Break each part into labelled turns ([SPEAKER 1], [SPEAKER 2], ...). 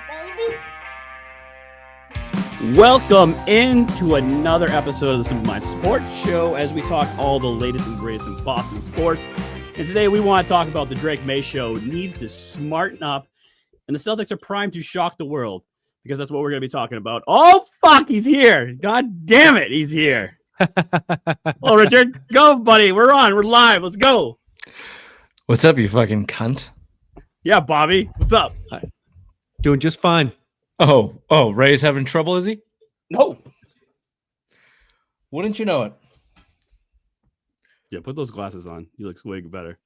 [SPEAKER 1] babies.
[SPEAKER 2] Welcome into another episode of the Simple Mind Sports Show as we talk all the latest and greatest in Boston sports. And today we want to talk about the Drake Maye Show needs to smarten up, and the Celtics are primed to shock the world because that's what we're going to be talking about. Oh, fuck, he's here. God damn it, he's here. Well, Richard, go, buddy. We're on. We're live. Let's go.
[SPEAKER 3] What's up, you fucking cunt?
[SPEAKER 2] Yeah, Bobby. What's up?
[SPEAKER 4] Hi. Doing just fine.
[SPEAKER 3] Oh, Ray's having trouble, is he?
[SPEAKER 2] No.
[SPEAKER 3] Wouldn't you know it?
[SPEAKER 2] Yeah, put those glasses on. You look way better.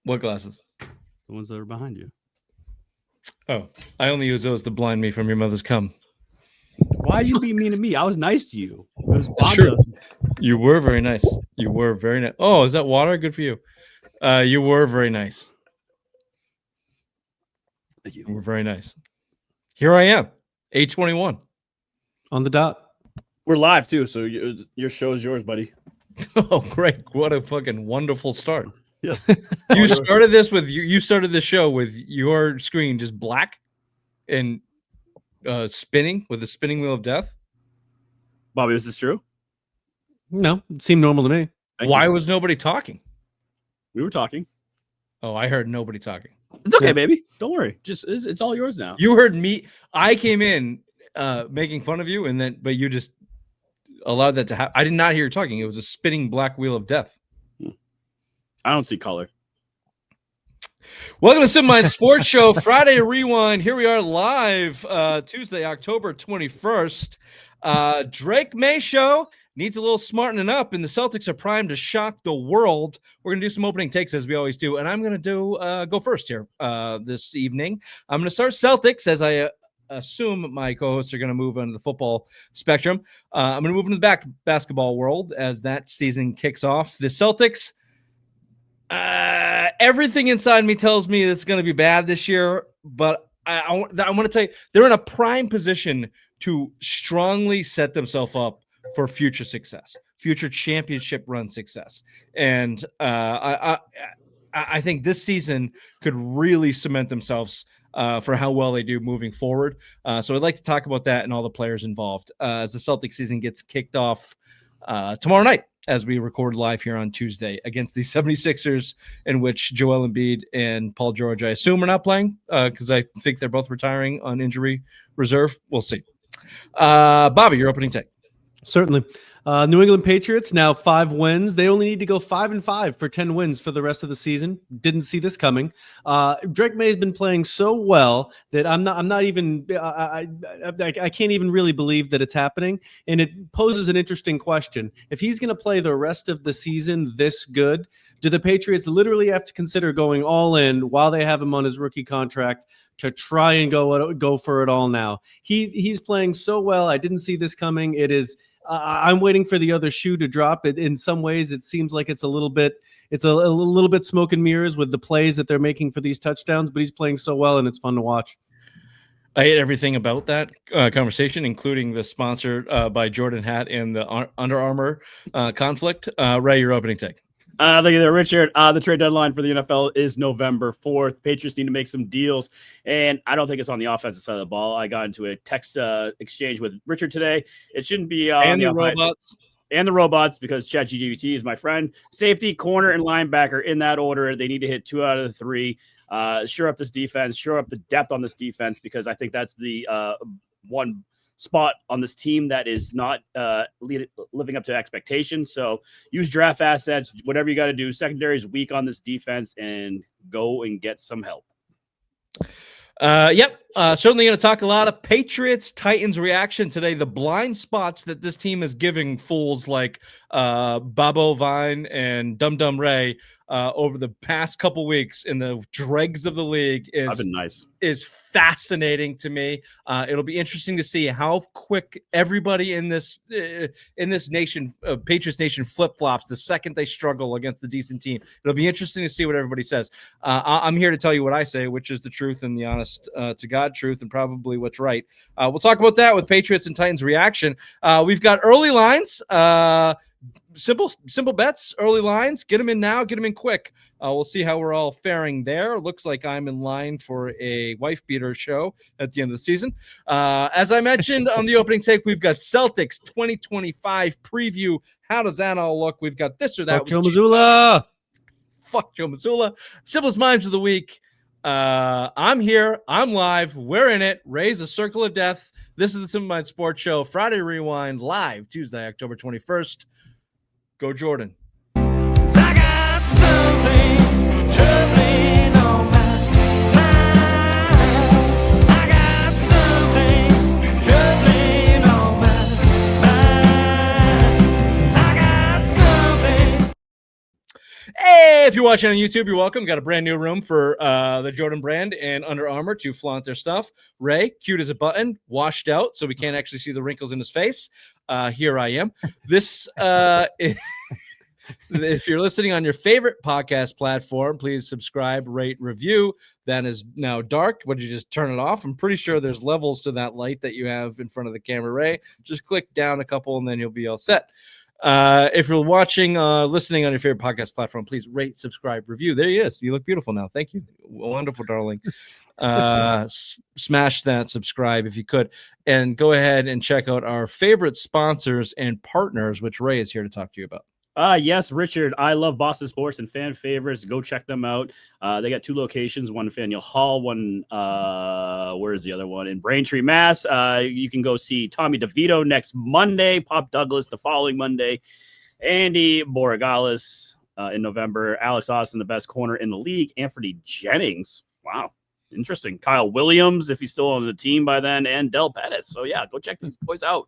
[SPEAKER 3] What glasses?
[SPEAKER 2] The ones that are behind you.
[SPEAKER 3] Oh, I only use those to blind me from your mother's cum.
[SPEAKER 2] Why are you being mean to me? I was nice to you. It was
[SPEAKER 3] That's true. You were very nice. You were very nice. Oh, is that water? Good for you. You were very nice.
[SPEAKER 2] Thank you.
[SPEAKER 3] You were very nice. Here I am, 8:21.
[SPEAKER 4] On the dot.
[SPEAKER 2] We're live, too, so your show is yours, buddy.
[SPEAKER 3] Oh, great. What a fucking wonderful start.
[SPEAKER 2] Yes.
[SPEAKER 3] You started this with you started the show with your screen just black and spinning with the spinning wheel of death.
[SPEAKER 2] Bobby, was this true?
[SPEAKER 4] No, it seemed normal to me.
[SPEAKER 3] Why was nobody talking?
[SPEAKER 2] We were talking.
[SPEAKER 3] Oh, I heard nobody talking.
[SPEAKER 2] It's okay, baby. Don't worry. Just it's all yours now.
[SPEAKER 3] You heard me. I came in making fun of you, but you just allowed that to happen. I did not hear you talking. It was a spinning black wheel of death.
[SPEAKER 2] I don't see color.
[SPEAKER 3] Welcome to Simple Mind Sports Show, Friday Rewind. Here we are live, Tuesday, October 21st. Drake Maye Show needs a little smartening up, and the Celtics are primed to shock the world. We're going to do some opening takes, as we always do, and I'm going to go first here this evening. I'm going to start Celtics, as I assume my co-hosts are going to move on to the football spectrum. I'm going to move into the basketball world as that season kicks off. The Celtics, everything inside me tells me it's going to be bad this year, but I want to tell you, they're in a prime position to strongly set themselves up for future success, future championship run success. And I think this season could really cement themselves for how well they do moving forward. So I'd like to talk about that and all the players involved as the Celtics season gets kicked off tomorrow night as we record live here on Tuesday against the 76ers, in which Joel Embiid and Paul George, I assume, are not playing because I think they're both retiring on injury reserve. We'll see. Bobby, your opening take.
[SPEAKER 4] Certainly. New England Patriots now 5 wins. They only need to go 5-5 for 10 wins for the rest of the season. Didn't see this coming. Drake Maye has been playing so well that I'm not even I can't even really believe that it's happening. And it poses an interesting question. If he's going to play the rest of the season this good, do the Patriots literally have to consider going all in while they have him on his rookie contract to try and go for it all now? He's playing so well. I didn't see this coming. It is. I'm waiting for the other shoe to drop. In some ways, it seems like it's a little bit smoke and mirrors with the plays that they're making for these touchdowns. But he's playing so well, and it's fun to watch.
[SPEAKER 3] I hate everything about that conversation, including the sponsor by Jordan hat and the Under Armour conflict. Ray, your opening take.
[SPEAKER 2] Thank you there, Richard. The trade deadline for the NFL is November 4th. Patriots need to make some deals, and I don't think it's on the offensive side of the ball. I got into a text exchange with Richard today. It shouldn't be
[SPEAKER 3] and the robots.
[SPEAKER 2] And the robots, because ChatGPT is my friend. Safety, corner, and linebacker in that order. They need to hit 2 out of the 3. Shore up this defense, shore up the depth on this defense, because I think that's the one spot on this team that is not living up to expectations. So use draft assets, whatever you got to do. Secondary is weak on this defense, and go and get some help.
[SPEAKER 3] Certainly going to talk a lot of Patriots-Titans reaction today. The blind spots that this team is giving fools like Bobo Vine and Dum Dum Ray over the past couple weeks in the dregs of the league is fascinating to me. It'll be interesting to see how quick everybody in this nation, Patriots Nation, flip-flops the second they struggle against a decent team. It'll be interesting to see what everybody says. I'm here to tell you what I say, which is the truth and the honest to God truth, and probably what's right. We'll talk about that with Patriots and Titans reaction. We've got early lines. simple bets, early lines. Get them in now. Get them in quick. We'll see how we're all faring there. Looks like I'm in line for a wife beater show at the end of the season. As I mentioned on the opening take, we've got Celtics 2025 preview. How does that all look? We've got this or that.
[SPEAKER 4] Fuck Joe Mazzulla.
[SPEAKER 3] Fuck Joe Mazzulla. Simplest Minds of the Week. I'm here. I'm live. We're in it. Raise a circle of death. This is the Simple Minds Sports Show. Friday Rewind live Tuesday, October 21st. Go Jordan.
[SPEAKER 1] I got something troubling on my mind. I got something troubling on my mind. I got something.
[SPEAKER 3] Hey, if you're watching on YouTube, you're welcome. Got a brand new room for the Jordan brand and Under Armour to flaunt their stuff. Ray, cute as a button, washed out, so we can't actually see the wrinkles in his face. Here I am. This, if you're listening on your favorite podcast platform, please subscribe, rate, review. That is now dark. Would you just turn it off? I'm pretty sure there's levels to that light that you have in front of the camera, Ray. Just click down a couple and then you'll be all set. If you're watching, listening on your favorite podcast platform, please rate, subscribe, review. There he is. You look beautiful now. Thank you. Wonderful, darling. Smash that subscribe if you could, and go ahead and check out our favorite sponsors and partners, which Ray is here to talk to you about.
[SPEAKER 2] Yes, Richard. I love Boston sports and fan favorites. Go check them out. They got 2 locations, one in Faneuil Hall, one, where's the other one? In Braintree, Mass. You can go see Tommy DeVito next Monday, Pop Douglas the following Monday, Andy Borregales in November, Alex Austin, the best corner in the league, Anthony Jennings. Wow. Interesting. Kyle Williams, if he's still on the team by then, and Del Pettis. So, yeah, go check these boys out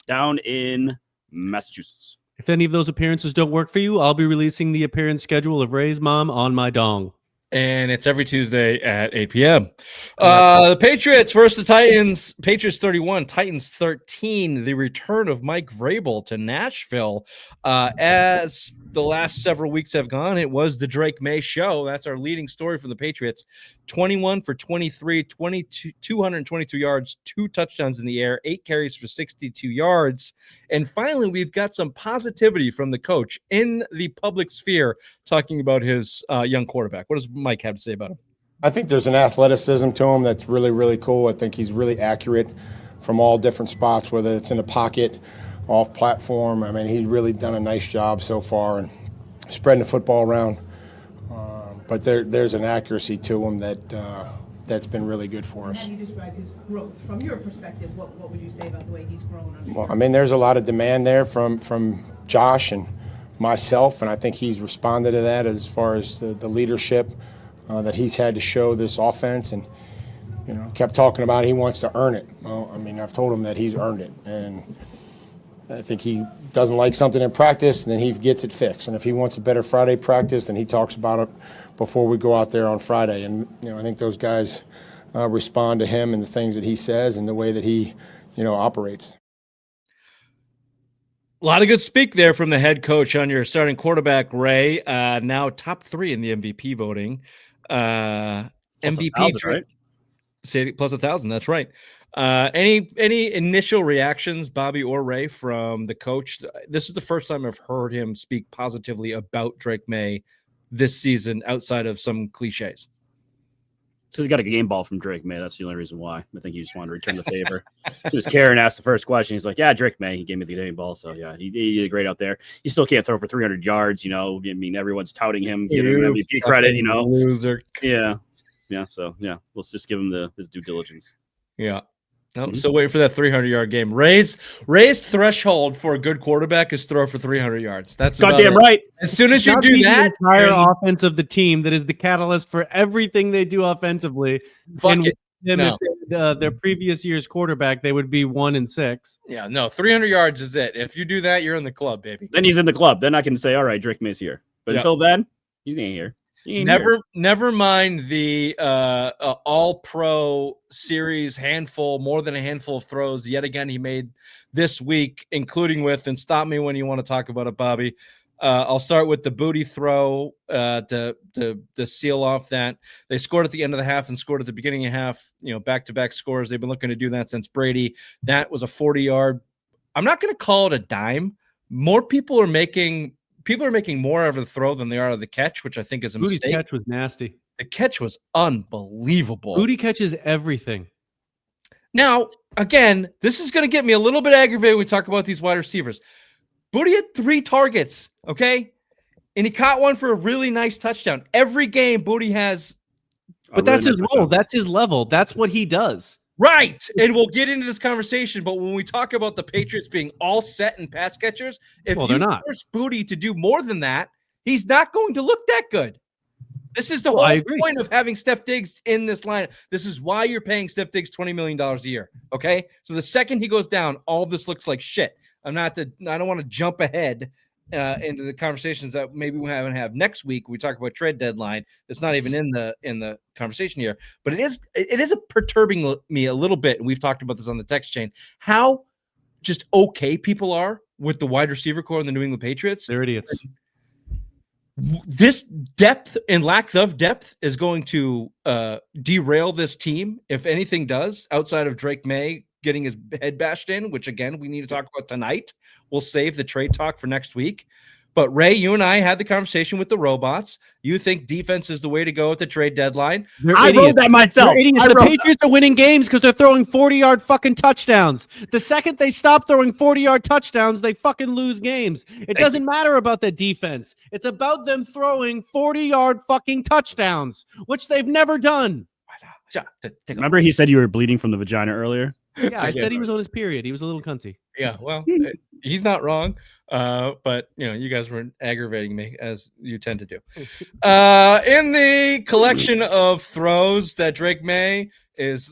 [SPEAKER 2] down in Massachusetts.
[SPEAKER 4] If any of those appearances don't work for you, I'll be releasing the appearance schedule of Ray's mom on my dong.
[SPEAKER 3] And it's every Tuesday at 8 p.m. The Patriots versus the Titans. Patriots 31, Titans 13. The return of Mike Vrabel to Nashville. As the last several weeks have gone, it was the Drake Maye show. That's our leading story for the Patriots. 21 for 23, 222 yards, 2 touchdowns in the air, 8 carries for 62 yards. And finally, we've got some positivity from the coach in the public sphere talking about his young quarterback. What does Mike have to say about him?
[SPEAKER 5] I think there's an athleticism to him that's really, really cool. I think he's really accurate from all different spots, whether it's in the pocket, off platform. I mean, he's really done a nice job so far and spreading the football around. But there's an accuracy to him that's been really good for us.
[SPEAKER 6] How do you describe his growth from your perspective? What would you say about the way he's grown?
[SPEAKER 5] Well, I mean, there's a lot of demand there from Josh and myself, and I think he's responded to that as far as the leadership that he's had to show this offense, and kept talking about he wants to earn it. Well, I mean, I've told him that he's earned it, and I think he doesn't like something in practice, and then he gets it fixed. And if he wants a better Friday practice, then he talks about it before we go out there on Friday. And I think those guys respond to him and the things that he says and the way that he operates.
[SPEAKER 3] A lot of good speak there from the head coach on your starting quarterback, Ray. Now top 3 in the MVP voting. MVP
[SPEAKER 2] 1,000, right?
[SPEAKER 3] Say plus 1,000. That's right. Any initial reactions, Bobby or Ray, from the coach? This is the first time I've heard him speak positively about Drake Maye this season, outside of some cliches.
[SPEAKER 2] So he got a game ball from Drake Maye. That's the only reason why. I think he just wanted to return the favor. As soon as Karen asked the first question, he's like, yeah, Drake Maye. He gave me the game ball. So, yeah, he did great out there. He still can't throw for 300 yards. I mean, everyone's touting him, giving him MVP credit,
[SPEAKER 3] Loser.
[SPEAKER 2] Yeah. Yeah. So, yeah, let's just give him his due diligence.
[SPEAKER 3] Yeah. No, still waiting for that 300-yard game. Ray's threshold for a good quarterback is throw for 300 yards. That's
[SPEAKER 2] goddamn right.
[SPEAKER 3] As soon as you do
[SPEAKER 4] the
[SPEAKER 3] that,
[SPEAKER 4] entire offense of the team that is the catalyst for everything they do offensively.
[SPEAKER 3] Fuck it.
[SPEAKER 4] If their previous year's quarterback, they would be 1-6.
[SPEAKER 3] Yeah, no, 300 yards is it. If you do that, you're in the club, baby.
[SPEAKER 2] Then he's in the club. Then I can say, all right, Drake Maye's here. But until then, he ain't here.
[SPEAKER 3] Never mind the all-pro series more than a handful of throws. Yet again, he made this week, including with, and stop me when you want to talk about it, Bobby. I'll start with the Boutte throw to seal off that. They scored at the end of the half and scored at the beginning of half, back-to-back scores. They've been looking to do that since Brady. That was a 40-yard. I'm not going to call it a dime, more people are making more out of the throw than they are out of the catch, which I think is a
[SPEAKER 4] Boutte's
[SPEAKER 3] mistake.
[SPEAKER 4] catch was nasty.
[SPEAKER 3] The catch was unbelievable.
[SPEAKER 4] Boutte catches everything.
[SPEAKER 3] Now, again, this is going to get me a little bit aggravated when we talk about these wide receivers. Boutte had 3 targets, okay? And he caught one for a really nice touchdown. Every game, Boutte has.
[SPEAKER 4] But that's his role. That's his level. That's what he does.
[SPEAKER 3] Right. And we'll get into this conversation. But when we talk about the Patriots being all set and pass catchers, if
[SPEAKER 4] they're not.
[SPEAKER 3] force Boutte to do more than that, he's not going to look that good. This is the whole point of having Steph Diggs in this lineup. This is why you're paying Steph Diggs $20 million a year. Okay. So the second he goes down, all of this looks like shit. I don't want to jump ahead into the conversations that maybe we have next week. We talk about trade deadline. It's not even in the conversation here, but it is perturbing me a little bit. And we've talked about this on the text chain, how just okay people are with the wide receiver core in the New England Patriots.
[SPEAKER 4] They're idiots.
[SPEAKER 3] This depth and lack of depth is going to derail this team. If anything does, outside of Drake Maye getting his head bashed in, which again, we need to talk about tonight. We'll save the trade talk for next week. But Ray, you and I had the conversation with the robots. You think defense is the way to go at the trade deadline.
[SPEAKER 2] I wrote that myself.
[SPEAKER 4] They're idiots. The Patriots are winning games because they're throwing 40-yard fucking touchdowns. The second they stop throwing 40-yard touchdowns, they fucking lose games. It doesn't matter about the defense. It's about them throwing 40-yard fucking touchdowns, which they've never done.
[SPEAKER 2] Remember he said you were bleeding from the vagina earlier?
[SPEAKER 4] Yeah, I said he was on his period. He was a little cunty.
[SPEAKER 3] Yeah, well, he's not wrong. But you guys were aggravating me as you tend to do. In the collection of throws that Drake Maye is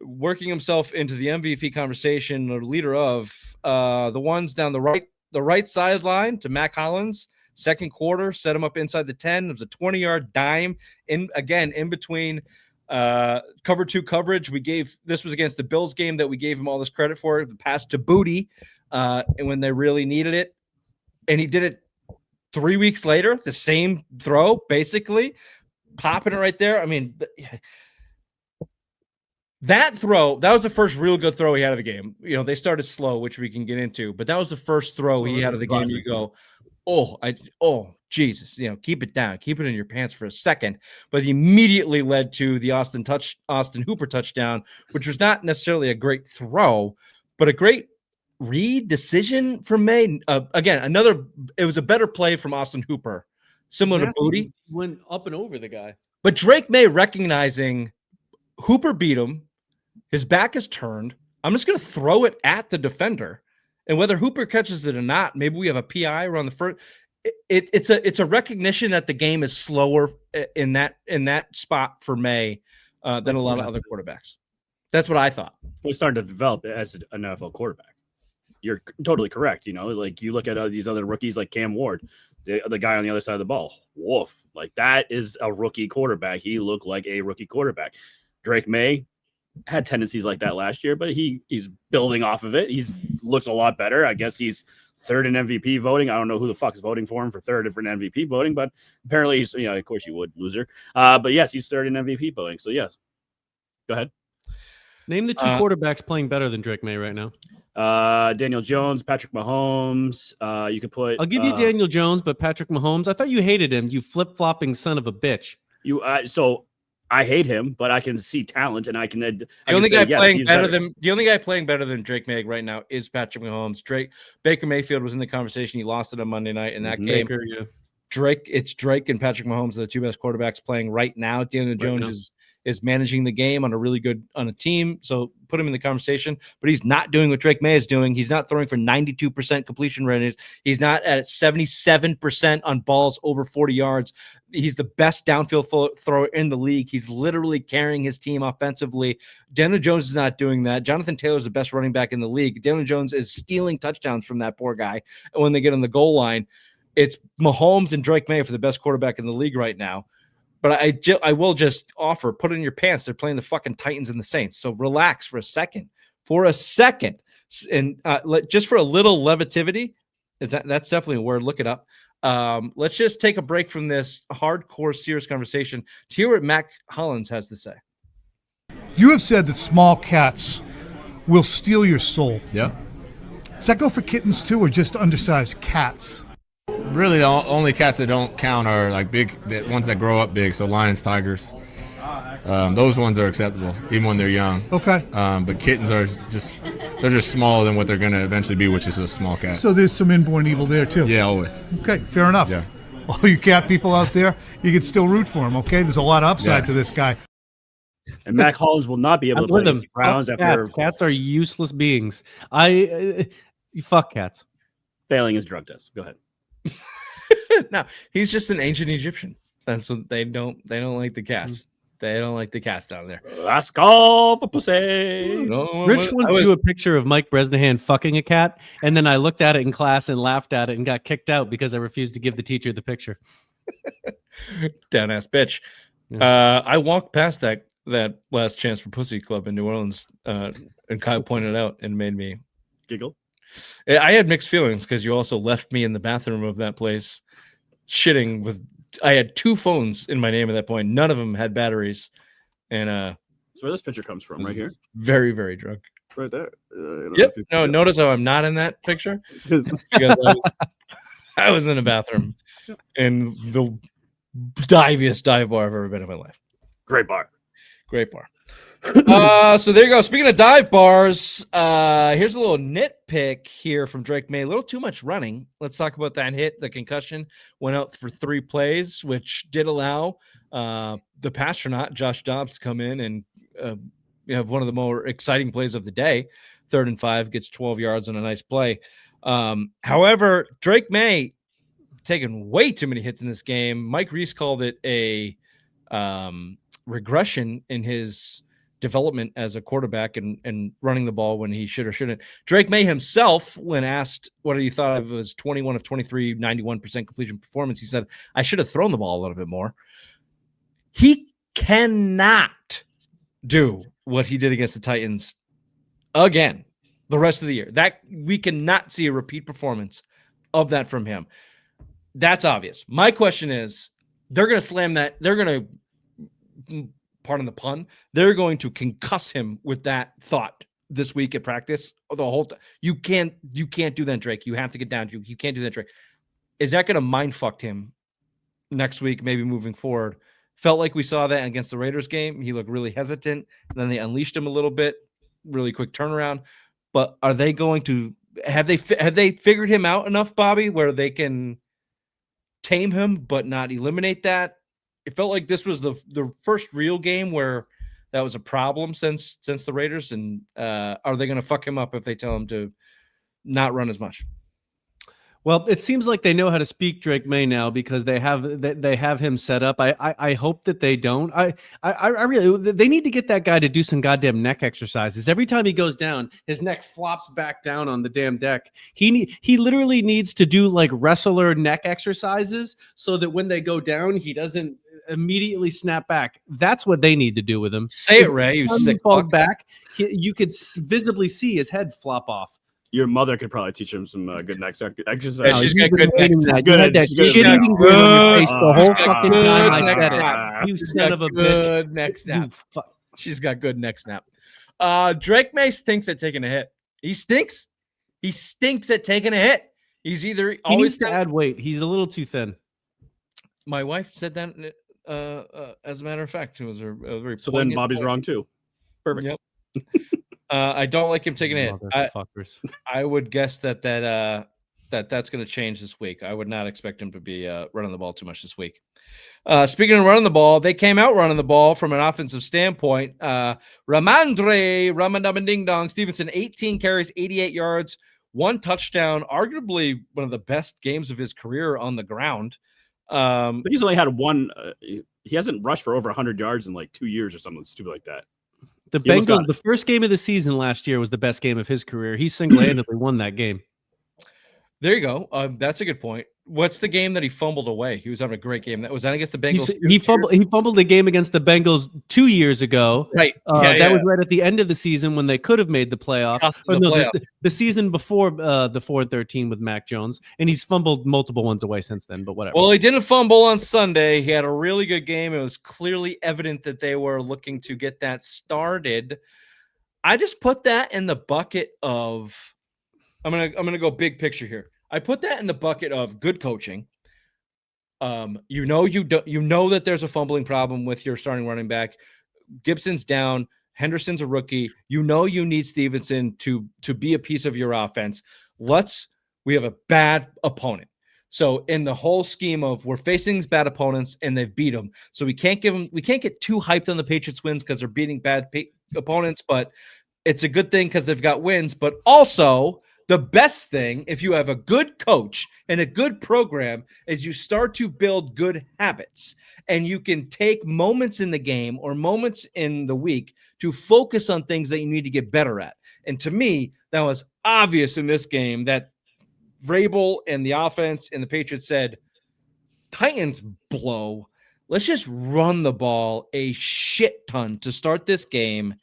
[SPEAKER 3] working himself into the MVP conversation, or leader of the ones down the right sideline to Mac Hollins. Second quarter, set him up inside the 10. It was a 20-yard dime in between cover 2 coverage. This was against the Bills game that we gave him all this credit for, the pass to Boutte and when they really needed it. And he did it 3 weeks later, the same throw, basically popping it right there. I mean, that throw, that was the first real good throw he had of the game. They started slow, which we can get into, but that was the first throw he had of the game. You go, Jesus, keep it down, keep it in your pants for a second. But he immediately led to the Austin Hooper touchdown, which was not necessarily a great throw, but a great read decision from Maye. Again, it was a better play from Austin Hooper, similar to Boutte.
[SPEAKER 4] Went up and over the guy.
[SPEAKER 3] But Drake Maye recognizing Hooper beat him, his back is turned. I'm just going to throw it at the defender. And whether Hooper catches it or not, maybe we have a PI around the first. It's a recognition that the game is slower in that spot for Maye than a lot of other quarterbacks. That's what I thought.
[SPEAKER 2] He's starting to develop as an NFL quarterback. You're totally correct. Like you look at these other rookies like Cam Ward, the guy on the other side of the ball. Woof. Like that is a rookie quarterback. He looked like a rookie quarterback. Drake Maye had tendencies like that last year, but he's building off of it. He's looks a lot better. I guess he's third in MVP voting. I don't know who the fuck is voting for him for third for an MVP voting, but apparently he's, of course you would, loser. But yes, he's third in MVP voting. So yes, go ahead.
[SPEAKER 4] Name the 2 quarterbacks playing better than Drake Maye right now.
[SPEAKER 2] Daniel Jones, Patrick Mahomes. You could put.
[SPEAKER 4] I'll give you Daniel Jones, but Patrick Mahomes. I thought you hated him. You flip-flopping son of a bitch.
[SPEAKER 2] So I hate him, but I can see talent, and the
[SPEAKER 3] only guy playing better than Drake Maye right now is Patrick Mahomes. Baker Mayfield was in the conversation. He lost it on Monday night in that game.
[SPEAKER 4] Baker, yeah.
[SPEAKER 3] Drake and Patrick Mahomes are the 2 best quarterbacks playing right now. Daniel Jones is managing the game on a team, so put him in the conversation. But he's not doing what Drake Maye is doing. He's not throwing for 92% completion rate. He's not at 77% on balls over 40 yards. He's the best downfield thrower in the league. He's literally carrying his team offensively. Daniel Jones is not doing that. Jonathan Taylor is the best running back in the league. Daniel Jones is stealing touchdowns from that poor guy. And when they get on the goal line, it's Mahomes and Drake Maye for the best quarterback in the league right now. But I will just offer, put it in your pants. They're playing the fucking Titans and the Saints. So relax for a second. And just for a little levitivity, that's definitely a word. Look it up. Let's just take a break from this hardcore, serious conversation to hear what Mac Hollins has to say.
[SPEAKER 7] You have said that small cats will steal your soul.
[SPEAKER 8] Yeah.
[SPEAKER 7] that go for kittens too, or just undersized cats?
[SPEAKER 8] Really, the only cats that don't count are like the ones that grow up big. So lions, tigers, those ones are acceptable even when they're young.
[SPEAKER 7] Okay.
[SPEAKER 8] But kittens are they're just smaller than what they're going to eventually be, which is a small cat.
[SPEAKER 7] So there's some inborn evil there too.
[SPEAKER 8] Yeah, always.
[SPEAKER 7] Okay, fair enough.
[SPEAKER 8] Yeah.
[SPEAKER 7] All you cat people out there, you can still root for him. Okay, there's a lot of upside to this guy.
[SPEAKER 2] And Mac Hollins will not be able to play against the Browns
[SPEAKER 4] Fuck
[SPEAKER 2] after
[SPEAKER 4] cats are useless beings. Fuck cats.
[SPEAKER 2] failing his drug test. Go ahead.
[SPEAKER 3] No, he's just an ancient Egyptian. That's what they don't like the cats. They don't like the cats down there.
[SPEAKER 2] Let's go, pussy.
[SPEAKER 3] No,
[SPEAKER 4] Rich wants to do a picture of Mike Bresnahan fucking a cat, and then I looked at it in class and laughed at it and got kicked out because I refused to give the teacher the picture.
[SPEAKER 3] Down ass bitch.
[SPEAKER 4] Yeah.
[SPEAKER 3] I walked past that Last Chance for Pussy Club in New Orleans, and Kyle pointed it out and made me
[SPEAKER 2] Giggle.
[SPEAKER 3] I had mixed feelings because you also left me in the bathroom of that place shitting with. I had 2 phones in my name at that point. None of them had batteries, and
[SPEAKER 2] That's where this picture comes from, right here.
[SPEAKER 3] very, very drunk.
[SPEAKER 2] Right there.
[SPEAKER 3] Yep. No, notice how I'm not in that picture because I was in a bathroom in the diviest dive bar I've ever been in my life.
[SPEAKER 2] Great bar.
[SPEAKER 3] Great bar. So there you go. Speaking of dive bars, here's a little nitpick here from Drake Maye. A little too much running. Let's talk about that hit. The concussion went out for 3 plays, which did allow the Pastronaut, Josh Dobbs, to come in and have one of the more exciting plays of the day. 3rd and 5, gets 12 yards on a nice play. However, Drake Maye taking way too many hits in this game. Mike Reese called it a regression in his development as a quarterback and running the ball when he should or shouldn't. Drake Maye himself, when asked what he thought of his 21 of 23, 91% completion performance, he said, I should have thrown the ball a little bit more. He cannot do what he did against the Titans again the rest of the year. That we cannot see a repeat performance of that from him. That's obvious. My question is, they're going to slam that. They're going to, pardon the pun, they're going to concuss him with that thought this week at practice. The whole time. You can't do that, Drake. You have to get down. You can't do that, Drake. Is that going to mind fuck him next week, maybe moving forward? Felt like we saw that against the Raiders game. He looked really hesitant. And then they unleashed him a little bit, really quick turnaround. But are they going to have they figured him out enough, Bobby, where they can tame him but not eliminate that? It felt like this was the first real game where that was a problem since the Raiders. And are they going to fuck him up if they tell him to not run as much?
[SPEAKER 4] Well, it seems like they know how to speak Drake Maye now because they have him set up. I hope that they don't. I really, they need to get that guy to do some goddamn neck exercises. Every time he goes down, his neck flops back down on the damn deck. He literally needs to do like wrestler neck exercises so that when they go down, he doesn't immediately snap back. That's what they need to do with him.
[SPEAKER 3] Say it, Ray. You sick fuck.
[SPEAKER 4] Back. You could visibly see his head flop off.
[SPEAKER 2] Your mother could probably teach him some good neck exercise.
[SPEAKER 3] Yeah, she's got good neck.
[SPEAKER 4] You had that shit-eating grin on your face the whole fucking time I said it. You son of a bitch.
[SPEAKER 3] Good neck snap. She's got good neck snap. Drake Maye stinks at taking a hit. He stinks. He stinks at taking a hit. He's either
[SPEAKER 4] he
[SPEAKER 3] always
[SPEAKER 4] needs to add weight. He's a little too thin.
[SPEAKER 3] My wife said that. As a matter of fact, it was a very.
[SPEAKER 2] So then Bobby's wrong too. Perfect.
[SPEAKER 3] Yep. I don't like him taking it. I would guess that's going to change this week. I would not expect him to be running the ball too much this week. Speaking of running the ball, they came out running the ball from an offensive standpoint. Rhamondre Ding Dong Stevenson, 18 carries, 88 yards, 1 touchdown, arguably one of the best games of his career on the ground.
[SPEAKER 2] I think he's only had one. He hasn't rushed for over 100 yards in like 2 years or something stupid like that.
[SPEAKER 4] The Bengals, the first game of the season last year was the best game of his career. He single-handedly won that game.
[SPEAKER 3] There you go. That's a good point. What's the game that he fumbled away? He was having a great game. That was that against the Bengals.
[SPEAKER 4] He fumbled the game against the Bengals 2 years ago.
[SPEAKER 3] Right.
[SPEAKER 4] That was right at the end of the season when they could have made the playoffs. The season before the 4-13 with Mac Jones, and he's fumbled multiple ones away since then. But whatever.
[SPEAKER 3] Well, he didn't fumble on Sunday. He had a really good game. It was clearly evident that they were looking to get that started. I just put that in the bucket of I'm gonna go big picture here. I put that in the bucket of good coaching. You know that there's a fumbling problem with your starting running back. Gibson's down. Henderson's a rookie. You know you need Stevenson to be a piece of your offense. We have a bad opponent. So in the whole scheme of we're facing these bad opponents and they've beat them, so we can't get too hyped on the Patriots wins because they're beating bad opponents, but it's a good thing because they've got wins. But also the best thing, if you have a good coach and a good program, is you start to build good habits, and you can take moments in the game or moments in the week to focus on things that you need to get better at. And to me, that was obvious in this game that Vrabel and the offense and the Patriots said, Titans blow. Let's just run the ball a shit ton to start this game,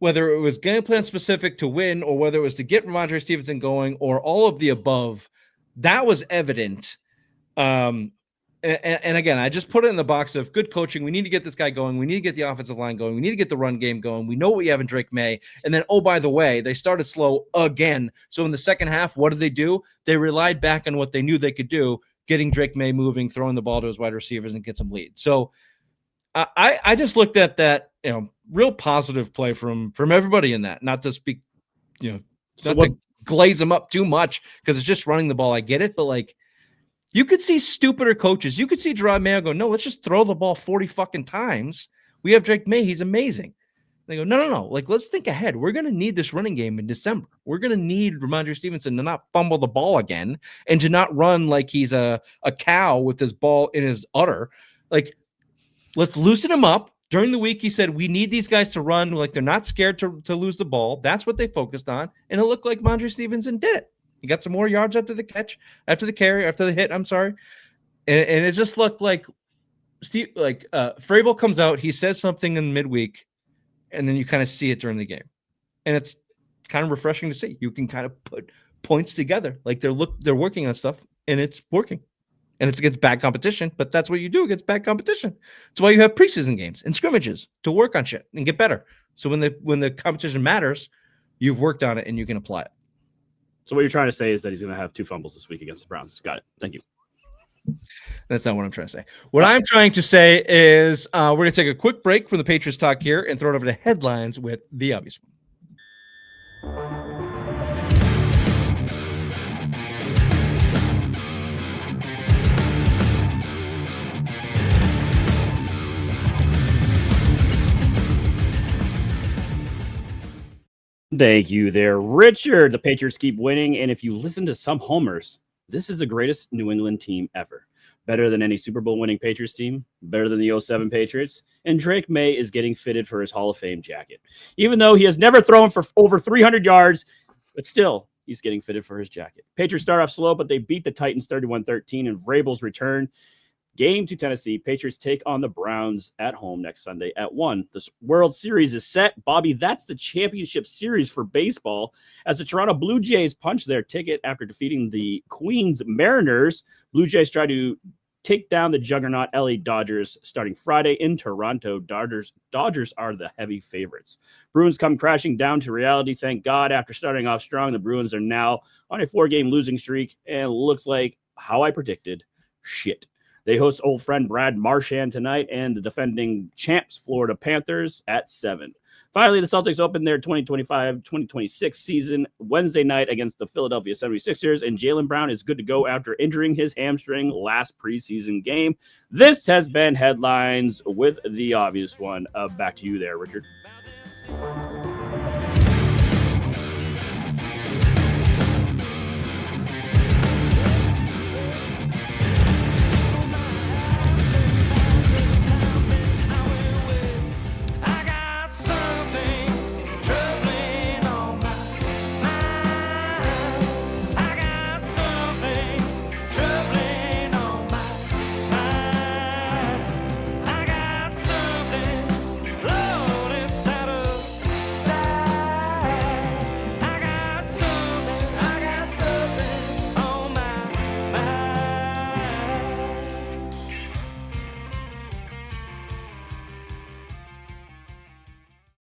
[SPEAKER 3] whether it was game plan specific to win or whether it was to get Rhamondre Stevenson going or all of the above. That was evident. And again, I just put it in the box of good coaching. We need to get this guy going. We need to get the offensive line going. We need to get the run game going. We know what we have in Drake Maye. And then, oh, by the way, they started slow again. So in the second half, what did they do? They relied back on what they knew they could do, getting Drake Maye moving, throwing the ball to his wide receivers and get some lead. So I just looked at that, real positive play from everybody in that, not to speak, to glaze them up too much because it's just running the ball. I get it. But like, you could see stupider coaches. You could see Gerard Mayo go, no, let's just throw the ball 40 fucking times. We have Drake Maye. He's amazing. They go, no. Like, let's think ahead. We're going to need this running game in December. We're going to need Rhamondre Stevenson to not fumble the ball again and to not run like he's a cow with his ball in his udder. Like, let's loosen him up. During the week, he said, we need these guys to run like they're not scared to lose the ball. That's what they focused on. And it looked like Rhamondre Stevenson did it. He got some more yards after the catch, after the carry, after the hit. I'm sorry. And it just looked like Vrabel comes out. He says something in midweek, and then you kind of see it during the game. And it's kind of refreshing to see. You can kind of put points together. Like they're working on stuff, and it's working. And it's against bad competition, but that's what you do against bad competition. That's why you have preseason games and scrimmages to work on shit and get better. So when the competition matters, you've worked on it and you can apply it.
[SPEAKER 2] So what you're trying to say is that he's going to have 2 fumbles this week against the Browns. Got it. Thank you.
[SPEAKER 3] That's not what I'm trying to say. What I'm trying to say is we're going to take a quick break from the Patriots talk here and throw it over to headlines with the obvious one.
[SPEAKER 2] Thank you there, Richard. The Patriots keep winning, and if you listen to some homers, this is the greatest New England team ever. Better than any Super Bowl winning Patriots team, better than the 07 Patriots, and Drake Maye is getting fitted for his Hall of Fame jacket. Even though he has never thrown for over 300 yards, but still, he's getting fitted for his jacket. Patriots start off slow, but they beat the Titans 31-13 in Vrabel's return game to Tennessee. Patriots take on the Browns at home next Sunday at 1. The World Series is set. Bobby, that's the championship series for baseball as the Toronto Blue Jays punch their ticket after defeating the Queens Mariners. Blue Jays try to take down the juggernaut LA Dodgers starting Friday in Toronto. Dodgers are the heavy favorites. Bruins come crashing down to reality. Thank God. After starting off strong, the Bruins are now on a 4-game losing streak and looks like, how I predicted, shit. They host old friend Brad Marchand tonight and the defending champs Florida Panthers at 7. Finally, the Celtics open their 2025-2026 season Wednesday night against the Philadelphia 76ers, and Jaylen Brown is good to go after injuring his hamstring last preseason game. This has been Headlines with the obvious one. Back to you there, Richard.